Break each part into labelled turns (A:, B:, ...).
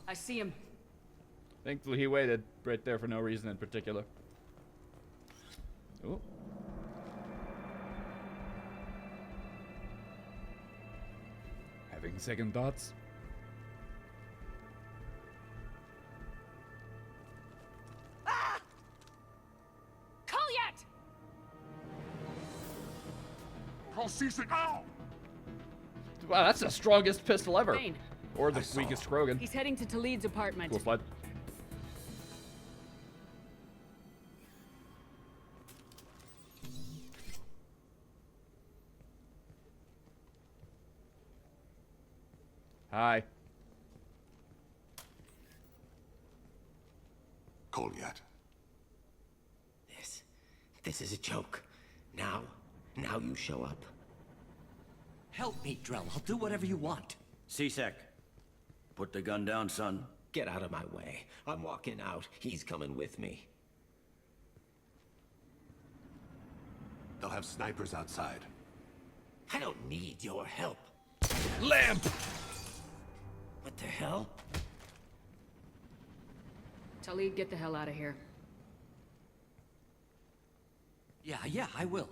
A: I see him.
B: Thankfully, he waited right there for no reason in particular. Ooh. Having second thoughts?
A: Ah! Kolyat!
C: Call Seasick now!
B: Wow, that's the strongest pistol ever.
A: Thane.
B: Or the weakest Krogan.
A: He's heading to Talid's apartment.
B: Cool slide. Hi.
C: Kolyat.
D: This is a joke. Now you show up.
E: Help me, Drell. I'll do whatever you want.
F: C-Sec, put the gun down, son.
D: Get out of my way. I'm walking out. He's coming with me.
C: They'll have snipers outside.
D: I don't need your help.
B: Lamp!
D: What the hell?
A: Talid, get the hell out of here.
E: Yeah, I will.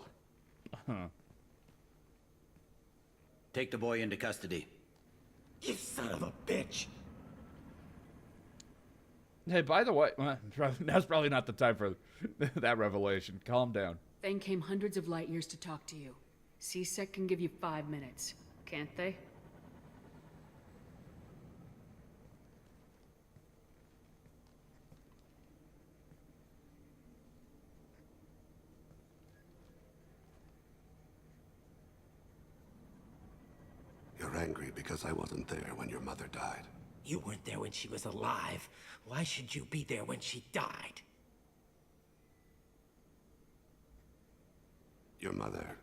F: Take the boy into custody.
D: You son of a bitch!
B: Hey, by the way, that's probably not the time for that revelation. Calm down.
A: Thane came hundreds of light years to talk to you. C-Sec can give you 5 minutes, can't they?
C: You're angry because I wasn't there when your mother died.
D: You weren't there when she was alive. Why should you be there when she died?
C: Your mother.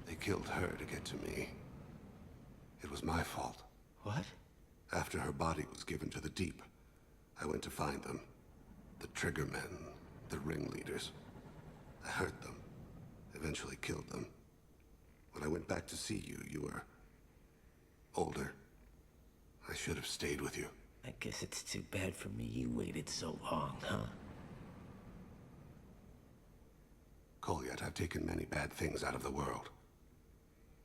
C: They killed her to get to me. It was my fault.
D: What?
C: After her body was given to the Deep, I went to find them. The Triggermen, the ringleaders. I hurt them. Eventually killed them. When I went back to see you, you were older. I should have stayed with you.
D: I guess it's too bad for me you waited so long, huh?
C: Kolyat, I've taken many bad things out of the world.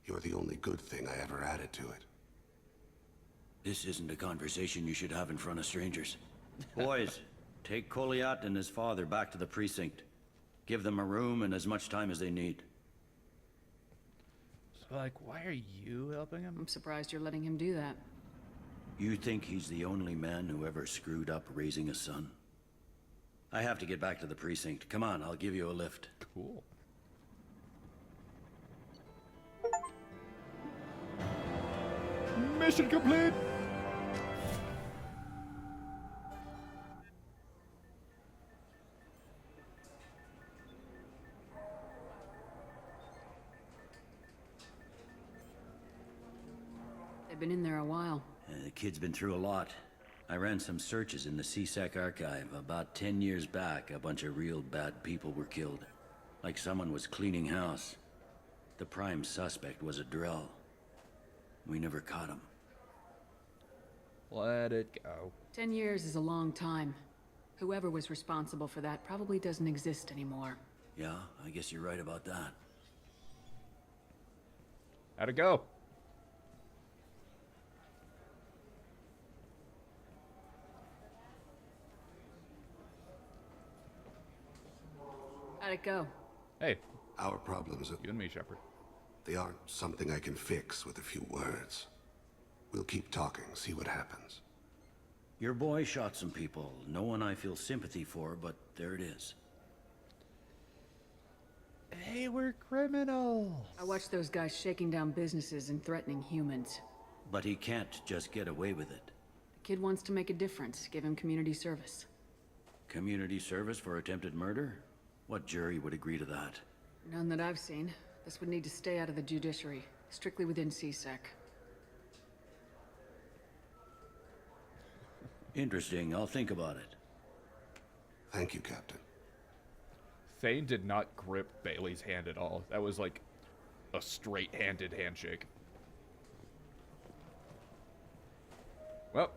C: You're the only good thing I ever added to it.
F: This isn't a conversation you should have in front of strangers. Boys, take Kolyat and his father back to the precinct. Give them a room and as much time as they need.
B: So, like, why are you helping him?
A: I'm surprised you're letting him do that.
F: You think he's the only man who ever screwed up raising a son? I have to get back to the precinct. Come on, I'll give you a lift.
B: Cool. Mission complete!
A: They've been in there a while.
F: The kid's been through a lot. I ran some searches in the C-Sec archive. About 10 years back, a bunch of real bad people were killed. Like someone was cleaning house. The prime suspect was a Drell. We never caught him.
B: Let it go.
A: 10 years is a long time. Whoever was responsible for that probably doesn't exist anymore.
F: Yeah, I guess you're right about that.
B: How'd it go?
A: How'd it go?
B: Hey,
C: Our problems,
B: you and me, Shepard.
C: they aren't something I can fix with a few words. We'll keep talking, see what happens.
F: Your boy shot some people. No one I feel sympathy for, but there it is.
B: They were criminals.
A: I watched those guys shaking down businesses and threatening humans.
F: But he can't just get away with it.
A: The kid wants to make a difference. Give him community service.
F: Community service for attempted murder? What jury would agree to that?
A: None that I've seen. This would need to stay out of the judiciary. Strictly within C-Sec.
F: Interesting. I'll think about it.
C: Thank you, Captain.
B: Thane did not grip Bailey's hand at all. That was like a straight-handed handshake. Well,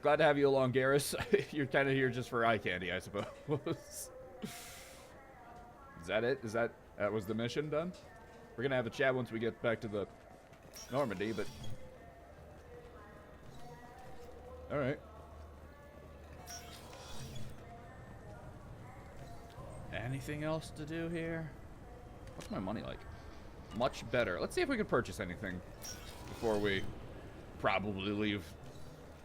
B: Glad to have you along, Garrus. You're kind of here just for eye candy, I suppose. Is that it? That was the mission done? We're gonna have a chat once we get back to the Normandy, but... Alright. Anything else to do here? What's my money like? Much better. Let's see if we can purchase anything before we probably leave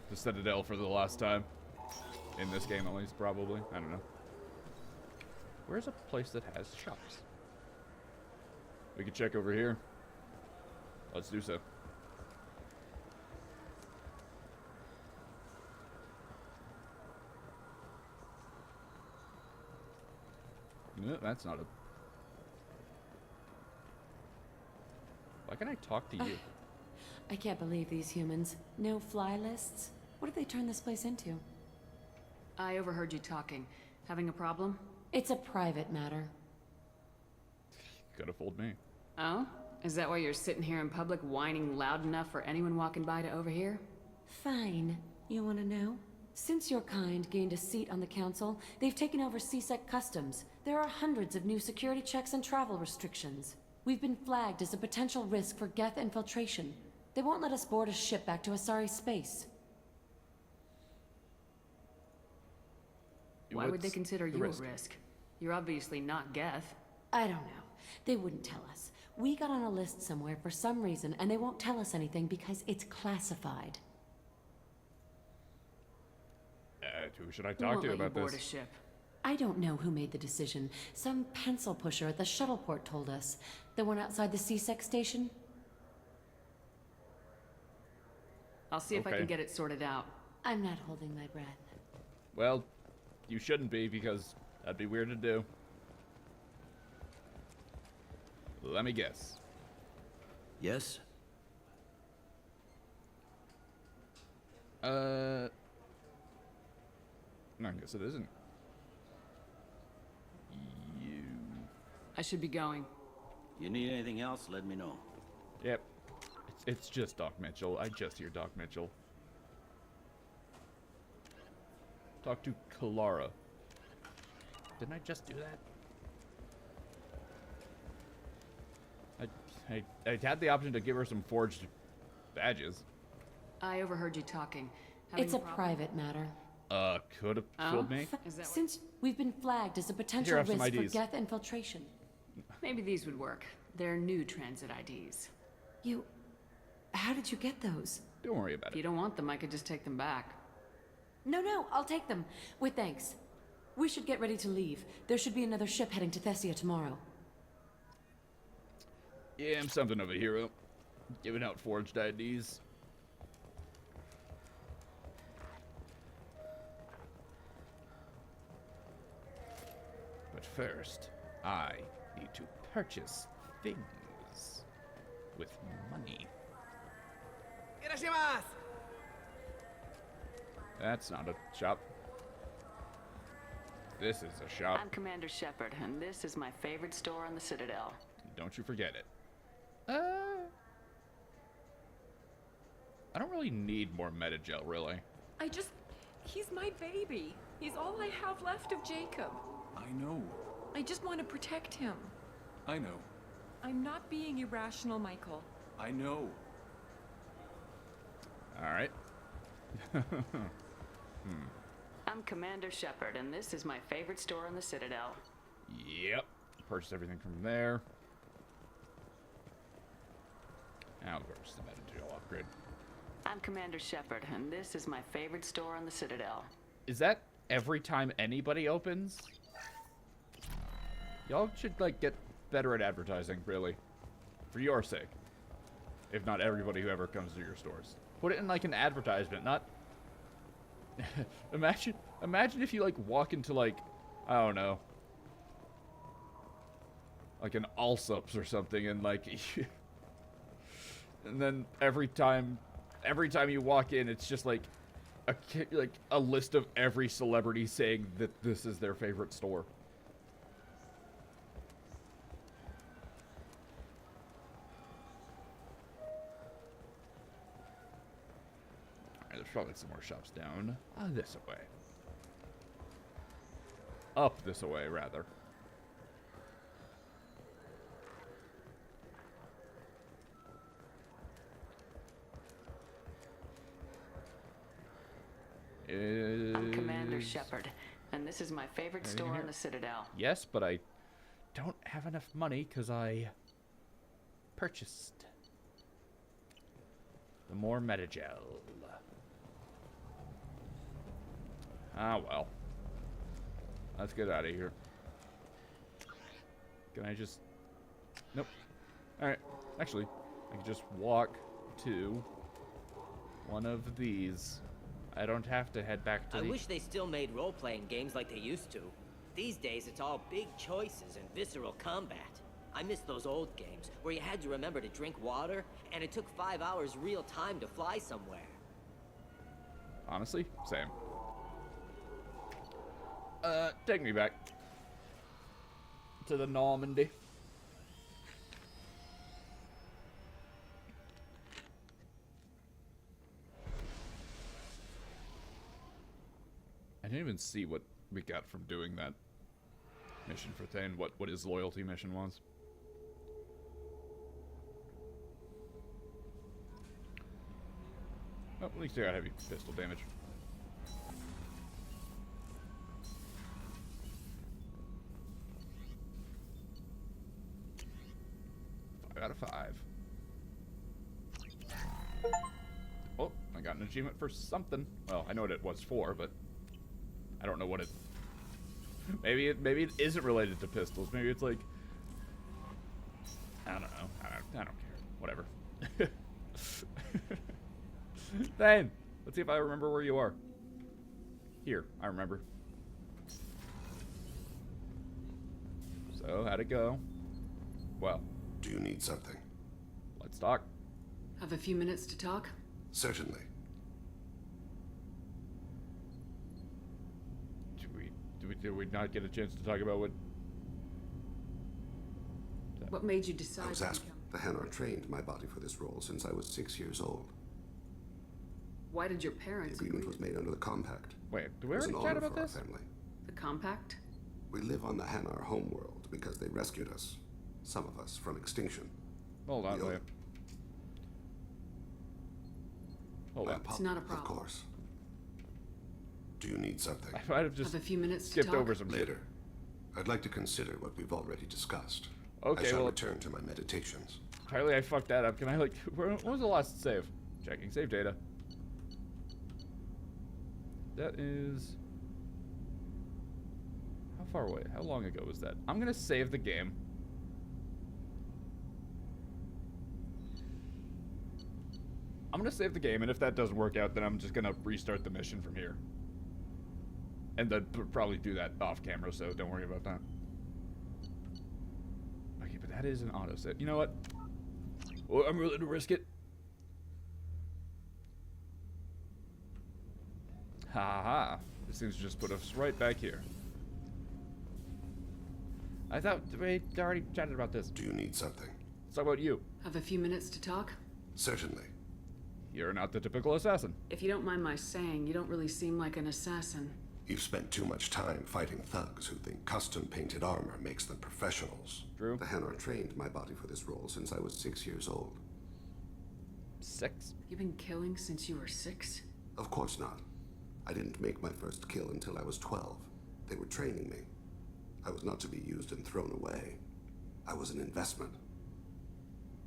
B: the Citadel for the last time. In this game, at least, probably. I don't know. Where's a place that has shops? We can check over here. Let's do so. No, that's not a... Why can't I talk to you?
G: I can't believe these humans. No fly lists? What have they turned this place into?
A: I overheard you talking. Having a problem?
G: It's a private matter.
B: Could have fooled me.
A: Oh? Is that why you're sitting here in public whining loud enough for anyone walking by to overhear?
G: Fine. You want to know? Since your kind gained a seat on the council, they've taken over CSEC customs. There are hundreds of new security checks and travel restrictions. We've been flagged as a potential risk for Geth infiltration. They won't let us board a ship back to Asari space.
A: Why would they
B: What's
A: consider
B: the
A: you
B: risk?
A: a risk? You're obviously not Geth.
G: I don't know. They wouldn't tell us. We got on a list somewhere for some reason, and they won't tell us anything because it's classified.
B: Who should I
A: Who
B: talk
A: won't
B: to
A: let
B: about
A: you board
B: this?
A: a ship?
G: I don't know who made the decision. Some pencil pusher at the shuttle port told us. The one outside the CSEC station?
A: I'll see if I
B: Okay.
A: can get it sorted out.
G: I'm not holding my breath.
B: Well, you shouldn't be, because that'd be weird to do. Let me guess.
F: Yes?
B: No, I guess it isn't. You...
A: I should be going.
F: You need anything else, let me know.
B: Yep. It's just Doc Mitchell. I just hear Doc Mitchell. Talk to Kalara. Didn't I just do that? I had the option to give her some forged badges.
A: I overheard you talking. Having
G: It's a
A: problem?
G: private matter.
B: Could have fooled me.
A: Is that what...
G: Since we've been flagged as a potential
B: Here, have some
G: risk for
B: IDs.
G: Geth infiltration.
A: Maybe these would work. They're new transit IDs.
G: You... How did you get those?
B: Don't worry about
A: If you
B: it.
A: don't want them, I could just take them back.
G: No, I'll take them. With thanks. We should get ready to leave. There should be another ship heading to Thessia tomorrow.
B: Yeah, I'm something of a hero. Giving out forged IDs. But first, I need to purchase things with money. That's not a shop. This is a shop.
A: I'm Commander Shepard, and this is my favorite store on the Citadel.
B: Don't you forget it. I don't really need more Metagel, really.
H: He's my baby. He's all I have left of Jacob.
I: I know.
H: I just want to protect him.
I: I know.
H: I'm not being irrational, Michael.
I: I know.
B: All right.
A: I'm Commander Shepard, and this is my favorite store on the Citadel.
B: Yep. Purchase everything from there. Now purchase the Metagel upgrade.
A: I'm Commander Shepard, and this is my favorite store on the Citadel.
B: Is that every time anybody opens? Y'all should, like, get better at advertising, really. For your sake. If not everybody who ever comes to your stores. Put it in, like, an advertisement, not... Imagine if you, like, walk into, like, I don't know. Like an Allsups or something, and, like... and then every time you walk in, it's just, like a list of every celebrity saying that this is their favorite store. Alright, there's probably some more shops down this way. Up this way, rather.
A: I'm Commander Shepard, and this is my favorite store on the Citadel.
B: Yes, but I don't have enough money because I purchased the more metagel. Ah, well. Let's get out of here. Can I just... Nope. Alright. Actually, I can just walk to one of these. I don't have to head back to
D: I
B: the...
D: wish they still made role-playing games like they used to. These days, it's all big choices and visceral combat. I miss those old games, where you had to remember to drink water, and it took 5 hours real time to fly somewhere.
B: Honestly, same. Take me back to the Normandy. I didn't even see what we got from doing that mission for Thane, what his loyalty mission was. Oh, at least I got heavy pistol damage. 5 out of 5. Oh, I got an achievement for something. Well, I know what it was for, but I don't know what it... Maybe it isn't related to pistols. Maybe it's like... I don't know. I don't care. Whatever. Thane, let's see if I remember where you are. Here, I remember. So, how'd it go? Well.
C: Do you need something?
B: Let's talk.
A: Have a few minutes to talk?
C: Certainly.
B: Did we not get a chance to talk about what...
A: What made you decide
C: I was
A: to
C: asked. The Hanar trained my body for this role since I was 6 years old.
A: Why did your
C: The
A: parents
C: agreement
A: agree?
C: was made under the compact.
B: Wait, do we
C: It was
B: already
C: an
B: chat
C: honor
B: about
C: for our
B: this?
C: family.
A: The compact?
C: We live on the Hanar homeworld because they rescued us, some of us, from extinction.
B: Hold on,
C: We owe
B: wait.
C: it.
B: Hold on.
A: It's not a problem.
C: Of course. Do you need something?
B: I might have just
A: Have a few minutes to
B: skipped
A: talk?
B: over some shit.
C: Later. I'd like to consider what we've already discussed.
B: Okay,
C: I shall
B: well-
C: return to my meditations.
B: Apparently I fucked that up. Can I, like... When was the last save? Checking save data. That is... How far away? How long ago was that? I'm gonna save the game. I'm gonna save the game, and if that doesn't work out, then I'm just gonna restart the mission from here. And then probably do that off camera, so don't worry about that. Okay, but that is an autosave. You know what? Well, I'm willing to risk it. Ha ha ha. This seems to just put us right back here. I thought we already chatted about this.
C: Do you need something?
B: Let's talk about you.
A: Have a few minutes to talk?
C: Certainly.
B: You're not the typical assassin.
A: If you don't mind my saying, you don't really seem like an assassin.
C: You've spent too much time fighting thugs who think custom-painted armor makes them professionals.
B: True.
C: The Hanar trained my body for this role since I was 6 years old.
B: 6?
A: You've been killing since you were 6?
C: Of course not. I didn't make my first kill until I was 12. They were training me. I was not to be used and thrown away. I was an investment.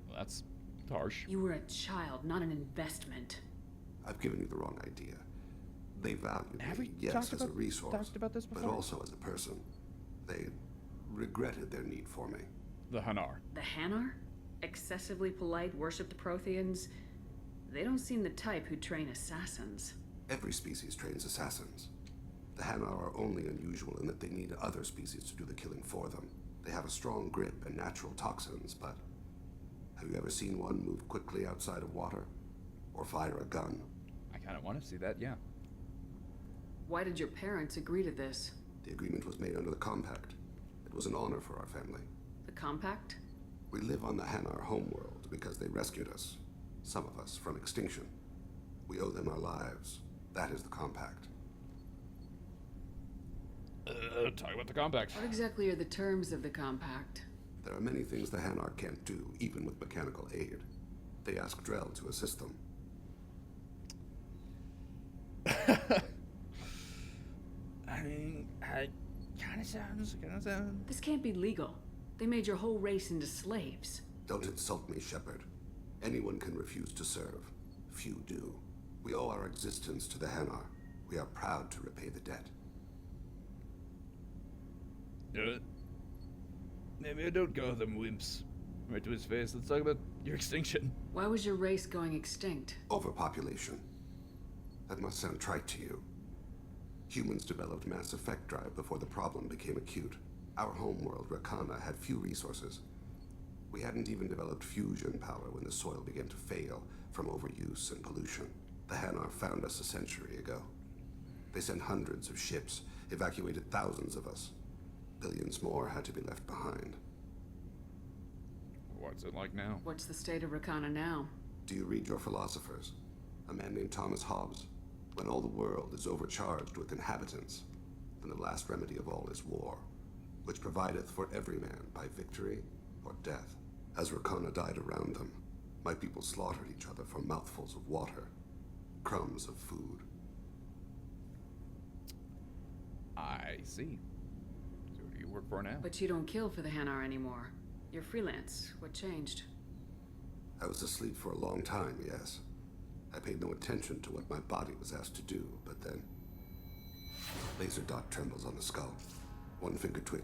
B: Well, that's harsh.
A: You were a child, not an investment.
C: I've given you the wrong idea. They valued
B: Have
C: me,
B: we
C: yes,
B: talked
C: as a
B: about-
C: resource,
B: talked about this
C: but
B: before?
C: also as a person. They regretted their need for me.
B: The Hanar.
A: The Hanar? Excessively polite, worship the Protheans? They don't seem the type who train assassins.
C: Every species trains assassins. The Hanar are only unusual in that they need other species to do the killing for them. They have a strong grip and natural toxins, but have you ever seen one move quickly outside of water? Or fire a gun?
B: I kind of want to see that, yeah.
A: Why did your parents agree to this?
C: The agreement was made under the compact. It was an honor for our family.
A: The compact?
C: We live on the Hanar homeworld because they rescued us, some of us, from extinction. We owe them our lives. That is the compact.
B: Talk about the compact.
A: What exactly are the terms of the compact?
C: There are many things the Hanar can't do, even with mechanical aid. They ask Drell to assist them.
B: I mean, kind of sounds.
A: This can't be legal. They made your whole race into slaves.
C: Don't insult me, Shepard. Anyone can refuse to serve. Few do. We owe our existence to the Hanar. We are proud to repay the debt.
B: Maybe I don't go them wimps. Right to his face. Let's talk about your extinction.
A: Why was your race going extinct?
C: Overpopulation. That must sound trite to you. Humans developed mass effect drive before the problem became acute. Our homeworld, Rakana, had few resources. We hadn't even developed fusion power when the soil began to fail from overuse and pollution. The Hanar found us a century ago. They sent hundreds of ships, evacuated thousands of us. Billions more had to be left behind.
B: What's it like now?
A: What's the state of Rakana now?
C: Do you read your philosophers? A man named Thomas Hobbes. When all the world is overcharged with inhabitants, then the last remedy of all is war, which provideth for every man by victory or death. As Rakana died around them, my people slaughtered each other for mouthfuls of water, crumbs of food.
B: I see. So who do you work for now?
A: But you don't kill for the Hanar anymore. You're freelance. What changed?
C: I was asleep for a long time, yes. I paid no attention to what my body was asked to do, but then... Laser dot trembles on the skull. One finger twitch.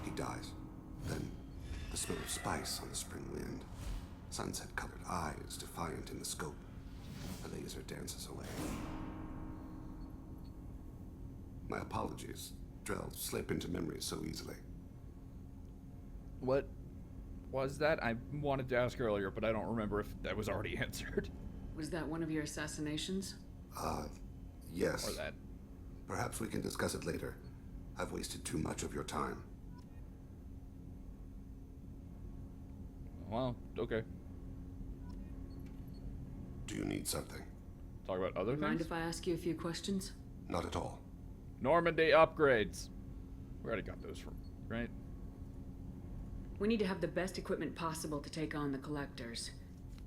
C: He dies. Then, the smell of spice on the spring wind. Sunset-colored eyes defiant in the scope. The laser dances away. My apologies. Drell slip into memory so easily.
B: What was that? I wanted to ask earlier, but I don't remember if that was already answered.
A: Was that one of your assassinations?
C: Yes.
B: Or that.
C: Perhaps we can discuss it later. I've wasted too much of your time.
B: Well, okay.
C: Do you need something?
B: Talk about other
A: Mind
B: things?
A: if I ask you a few questions?
C: Not at all.
B: Normandy upgrades. We already got those from, right?
A: We need to have the best equipment possible to take on the Collectors.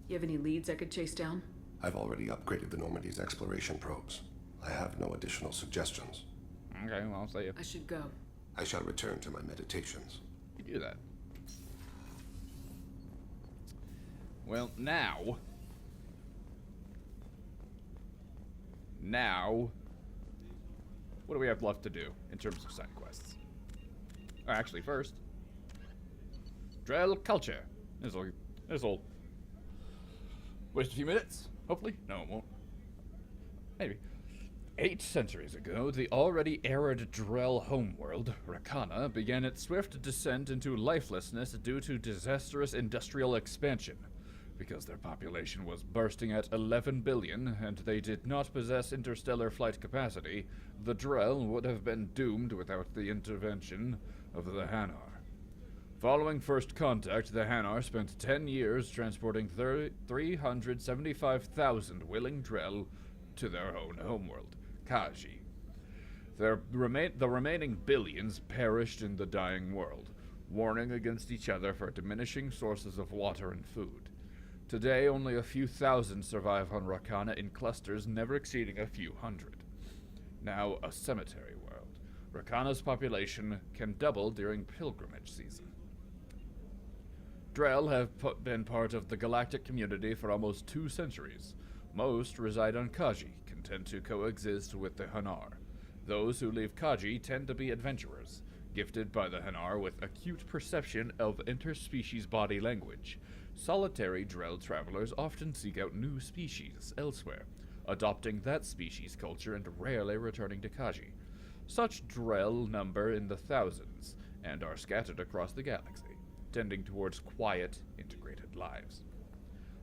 A: You have any leads I could chase down?
C: I've already upgraded the Normandy's exploration probes. I have no additional suggestions.
B: Okay, well, I'll say you.
A: I should go.
C: I shall return to my meditations.
B: You do that. Well, now... what do we have left to do in terms of side quests? Oh, actually, first... Drell culture. This'll waste a few minutes, hopefully. No, it won't. Maybe. 8 centuries ago, the already arid Drell homeworld, Rakana, began its swift descent into lifelessness due to disastrous industrial expansion. Because their population was bursting at 11 billion, and they did not possess interstellar flight capacity, the Drell would have been doomed without the intervention of the Hanar. Following first contact, the Hanar spent 10 years transporting 375,000 willing Drell to their own homeworld, Kaji. The remaining billions perished in the dying world, warring against each other for diminishing sources of water and food. Today, only a few thousand survive on Rakana in clusters never exceeding a few hundred. Now a cemetery world, Rakana's population can double during pilgrimage season. Drell have been part of the galactic community for almost 2 centuries. Most reside on Kaji, content to coexist with the Hanar. Those who leave Kaji tend to be adventurers, gifted by the Hanar with acute perception of interspecies body language. Solitary Drell travelers often seek out new species elsewhere, adopting that species' culture and rarely returning to Kaji. Such Drell number in the thousands, and are scattered across the galaxy, tending towards quiet, integrated lives.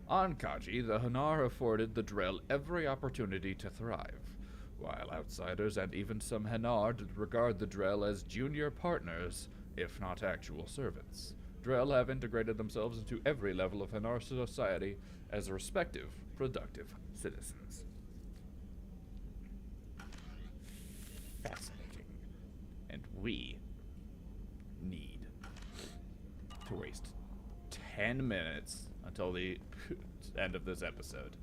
B: On Kaji, the Hanar afforded the Drell every opportunity to thrive, while outsiders and even some Hanar regard the Drell as junior partners, if not actual servants. Drell have integrated themselves into every level of Hanar society as respective, productive citizens. fascinating. And we need to waste 10 minutes until the end of this episode.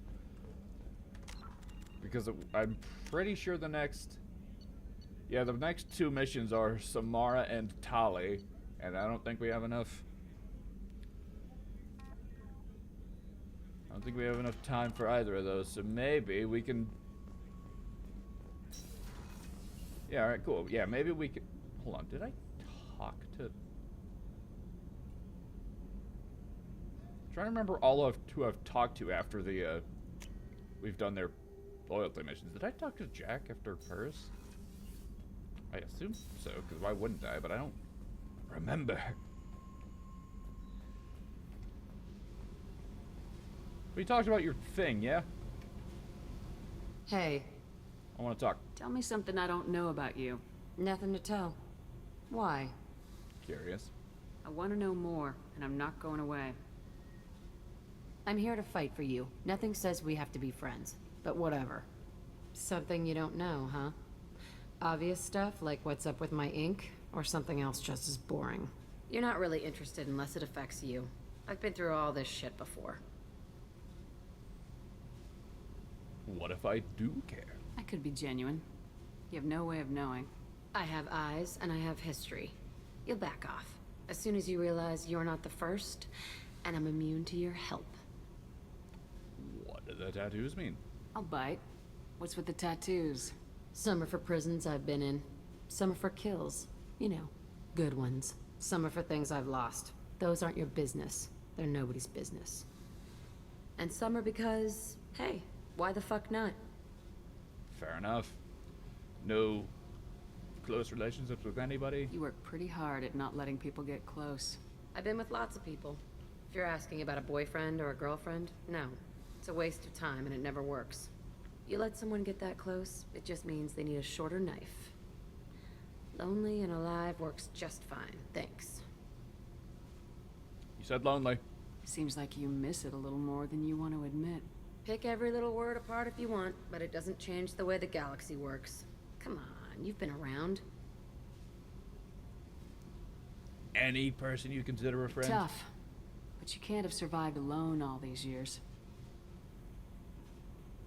B: Because I'm pretty sure the next... Yeah, the next two missions are Samara and Tali. And I don't think we have enough... I don't think we have enough time for either of those. So maybe we can... Yeah, alright, cool. Yeah, maybe we can... Hold on, did I talk to... I'm trying to remember all of who I've talked to after the, we've done their loyalty missions. Did I talk to Jack after hers? I assume so, because why wouldn't I? But I don't remember. We talked about your thing, yeah?
G: Hey,
B: I want to talk.
A: Tell me something I don't know about you.
G: nothing to tell. Why?
B: Curious.
A: I want to know more, and I'm not going away.
G: I'm here to fight for you. Nothing says we have to be friends, but whatever. Something you don't know, huh? Obvious stuff, like what's up with my ink, or something else just as boring? You're not really interested unless it affects you. I've been through all this shit before.
B: What if I do care?
A: I could be genuine. You have no way of knowing.
G: I have eyes, and I have history. You'll back off. As soon as you realize you're not the first, and I'm immune to your help.
B: What do the tattoos mean?
A: I'll bite. What's with the tattoos?
G: Some are for prisons I've been in. Some are for kills. You know, good ones. Some are for things I've lost. Those aren't your business. They're nobody's business. And some are because, hey, why the fuck not?
B: Fair enough. No close relationships with anybody?
A: You work pretty hard at not letting people get close.
G: I've been with lots of people. If you're asking about a boyfriend or a girlfriend, no. It's a waste of time and it never works. You let someone get that close, it just means they need a shorter knife. Lonely and alive works just fine, thanks.
B: You said lonely.
A: Seems like you miss it a little more than you want to admit.
G: Pick every little word apart if you want, but it doesn't change the way the galaxy works. Come on, you've been around.
B: Any person you consider a friend?
A: Tough. But you can't have survived alone all these years.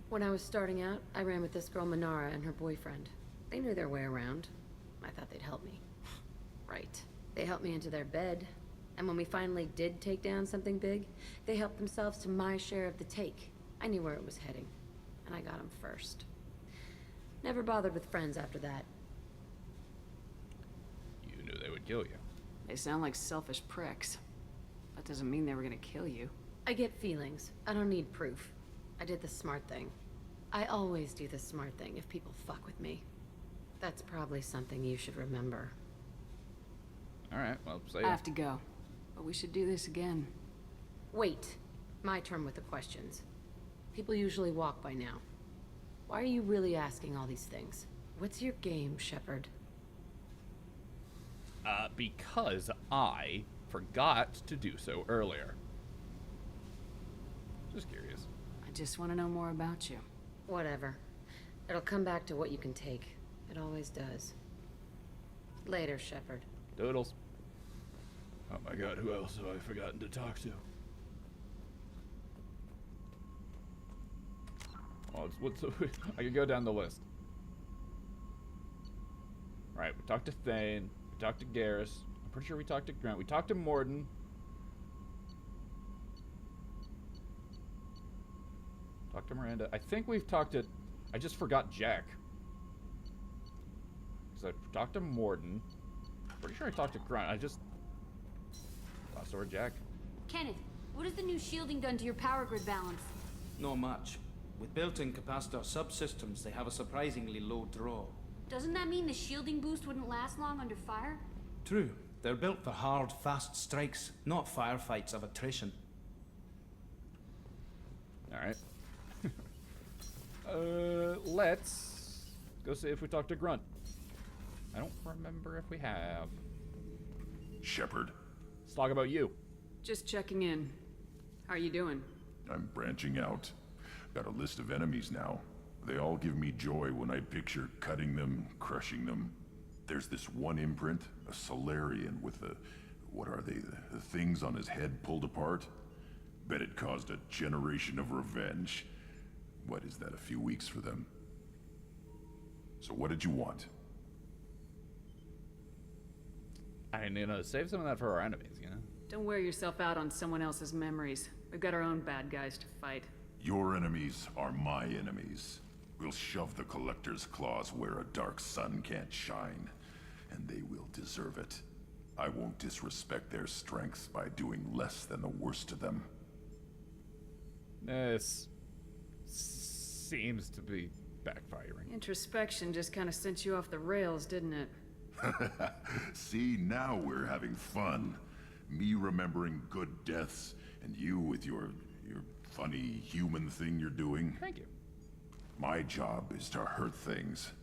G: When I was starting out, I ran with this girl Manara and her boyfriend. They knew their way around. I thought they'd help me. Right. They helped me into their bed. And when we finally did take down something big, they helped themselves to my share of the take. I knew where it was heading. And I got them first. Never bothered with friends after that.
B: You knew they would kill you.
A: They sound like selfish pricks. That doesn't mean they were gonna kill you.
G: I get feelings. I don't need proof. I did the smart thing. I always do the smart thing if people fuck with me. That's probably something you should remember.
B: Alright, well, say
A: I have to go. But we should do this again.
G: Wait. My turn with the questions. People usually walk by now. Why are you really asking all these things? What's your game, Shepard?
B: Because I forgot to do so earlier. Just curious.
A: I just want to know more about you.
G: Whatever. It'll come back to what you can take. It always does. Later, Shepard.
B: Doodles. Oh my god, who else have I forgotten to talk to? Oh, I can go down the list. Alright, we talked to Thane. We talked to Garrus. I'm pretty sure we talked to Grant. We talked to Morden. Talked to Miranda. I think we've talked to... I just forgot Jack. Because I talked to Morden. Pretty sure I talked to Grant. I just... lost over Jack.
J: Kenneth, what has the new shielding done to your power grid balance?
K: Not much. With built-in capacitor subsystems, they have a surprisingly low draw.
J: Doesn't that mean the shielding boost wouldn't last long under fire?
K: True. They're built for hard, fast strikes, not firefights of attrition.
B: Alright. Let's go see if we talked to Grunt. I don't remember if we have.
L: Shepard,
B: Let's talk about you.
A: Just checking in. How are you doing?
L: I'm branching out. Got a list of enemies now. They all give me joy when I picture cutting them, crushing them. There's this one imprint, a Solarian with the... what are they? The things on his head pulled apart? Bet it caused a generation of revenge. What is that, a few weeks for them? So what did you want?
B: I mean, save some of that for our enemies, you know?
A: Don't wear yourself out on someone else's memories. We've got our own bad guys to fight.
L: Your enemies are my enemies. We'll shove the Collector's claws where a dark sun can't shine, and they will deserve it. I won't disrespect their strengths by doing less than the worst to them.
B: This seems to be backfiring.
A: Introspection just kind of sent you off the rails, didn't it?
L: See, now we're having fun. Me remembering good deaths, and you with your funny human thing you're doing.
B: Thank you.
L: My job is to hurt things.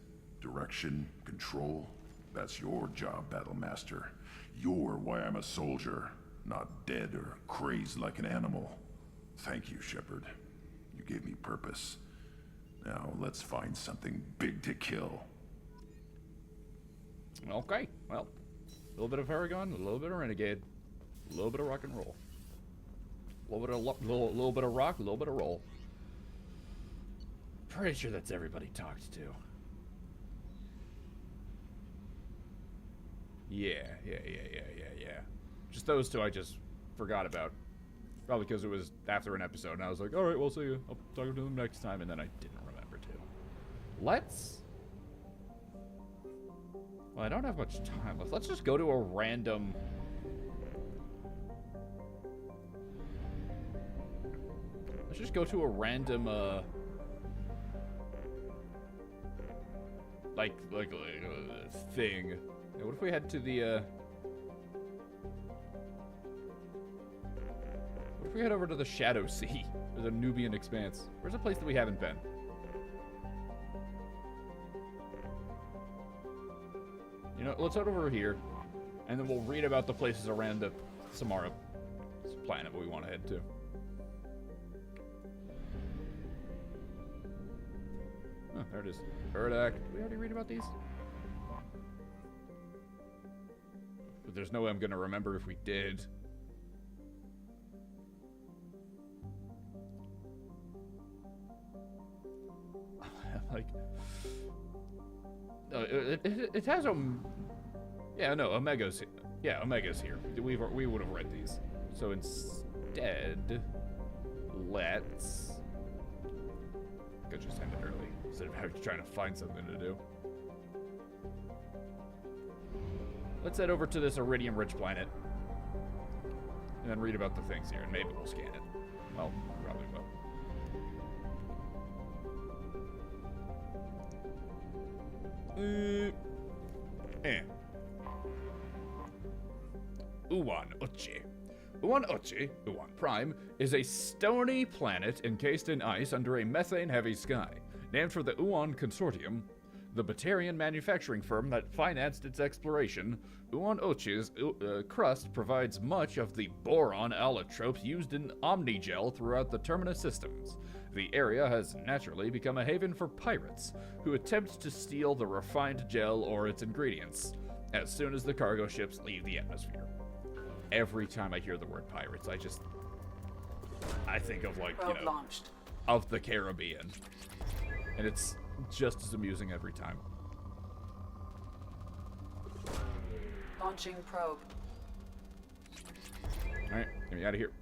L: Direction, control, that's your job, Battlemaster. You're why I'm a soldier, not dead or crazed like an animal. Thank you, Shepard. You gave me purpose. Now let's find something big to kill.
B: Okay, well, a little bit of Paragon, a little bit of Renegade, a little bit of rock and roll. A little bit of rock, a little bit of roll. Pretty sure that's everybody talked to. Yeah. Just those two I just forgot about. Probably because it was after an episode, and I was like, alright, we'll see you. I'll talk to them next time, and then I didn't remember to. Let's... Well, I don't have much time left. Let's just go to a random... Let's just go to a random, thing. Yeah, what if we head to the, What if we head over to the Shadow Sea? Or the Nubian Expanse? Where's a place that we haven't been? You know, let's head over here, and then we'll read about the places around the Samara planet we want to head to. Oh, there it is. Urdak. Did we already read about these? But there's no way I'm going to remember if we did. Like... it has a... Yeah, no, Omega's... Yeah, Omega's here. We would have read these. So instead... Let's... I just end it early, instead of trying to find something to do. Let's head over to this iridium-rich planet. And then read about the things here, and maybe we'll scan it. Well, we probably will. Uwan Uchi. Uwan Uchi, Uwan Prime, is a stony planet encased in ice under a methane-heavy sky. Named for the Uwan Consortium, the Batarian manufacturing firm that financed its exploration, Uwan Uchi's crust provides much of the boron allotropes used in Omnigel throughout the Terminus systems. The area has naturally become a haven for pirates, who attempt to steal the refined gel or its ingredients, as soon as the cargo ships leave the atmosphere. Every time I hear the word pirates, I think of, like, you know,
M: launched.
B: Of the Caribbean. And it's just as amusing every time.
M: Launching probe.
B: Alright, get me out of here.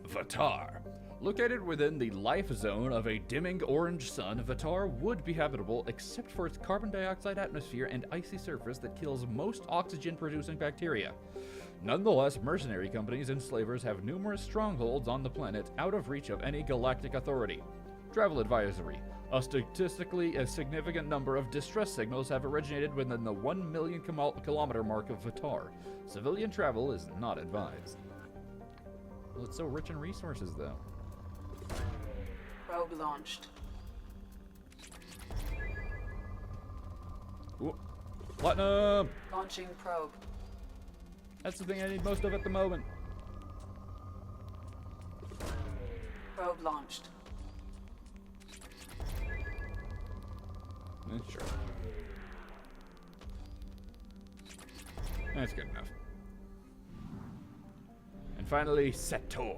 B: Vatar. Located within the life zone of a dimming orange sun, Vatar would be habitable except for its carbon dioxide atmosphere and icy surface that kills most oxygen-producing bacteria. Nonetheless, mercenary companies and slavers have numerous strongholds on the planet out of reach of any galactic authority. Travel advisory. A statistically significant number of distress signals have originated within the 1 million kilometer mark of Vatar. Civilian travel is not advised. Well, it's so rich in resources, though.
M: Probe launched.
B: Ooh. Platinum!
M: Launching probe.
B: That's the thing I need most of at the moment.
M: Probe launched.
B: Sure. That's good enough. And finally, Sator.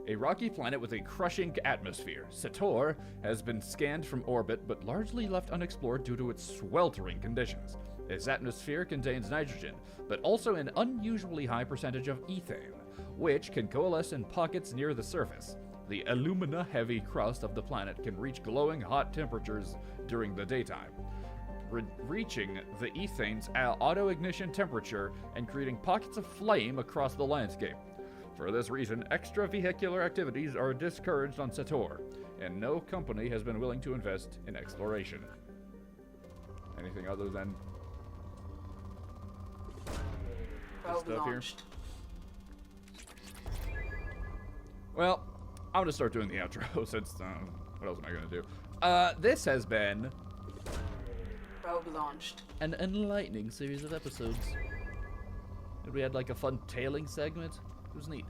B: A rocky planet with a crushing atmosphere, Sator has been scanned from orbit but largely left unexplored due to its sweltering conditions. Its atmosphere contains nitrogen, but also an unusually high percentage of ethane, which can coalesce in pockets near the surface. The alumina-heavy crust of the planet can reach glowing hot temperatures during the daytime, reaching the ethane's auto-ignition temperature and creating pockets of flame across the landscape. For this reason, extravehicular activities are discouraged on Sator, and no company has been willing to invest in exploration. Anything other than
M: Probe
B: stuff
M: launched.
B: here? Well, I'm gonna start doing the outro since what else am I gonna do? This has been
M: Probe launched.
B: an enlightening series of episodes. We had like a fun tailing segment. It was neat.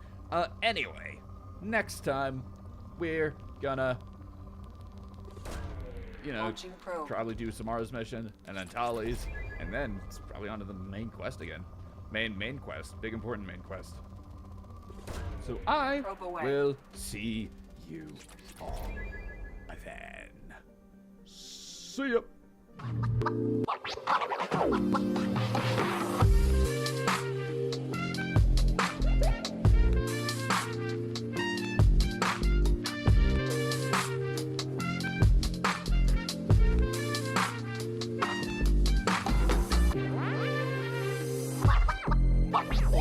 B: Anyway, next time we're gonna,
M: Launching probe.
B: probably do Samara's mission and then Tali's, and then it's probably onto the main quest again. Main quest. Big important main quest. So I
M: Probe away.
B: will see you all then. See ya.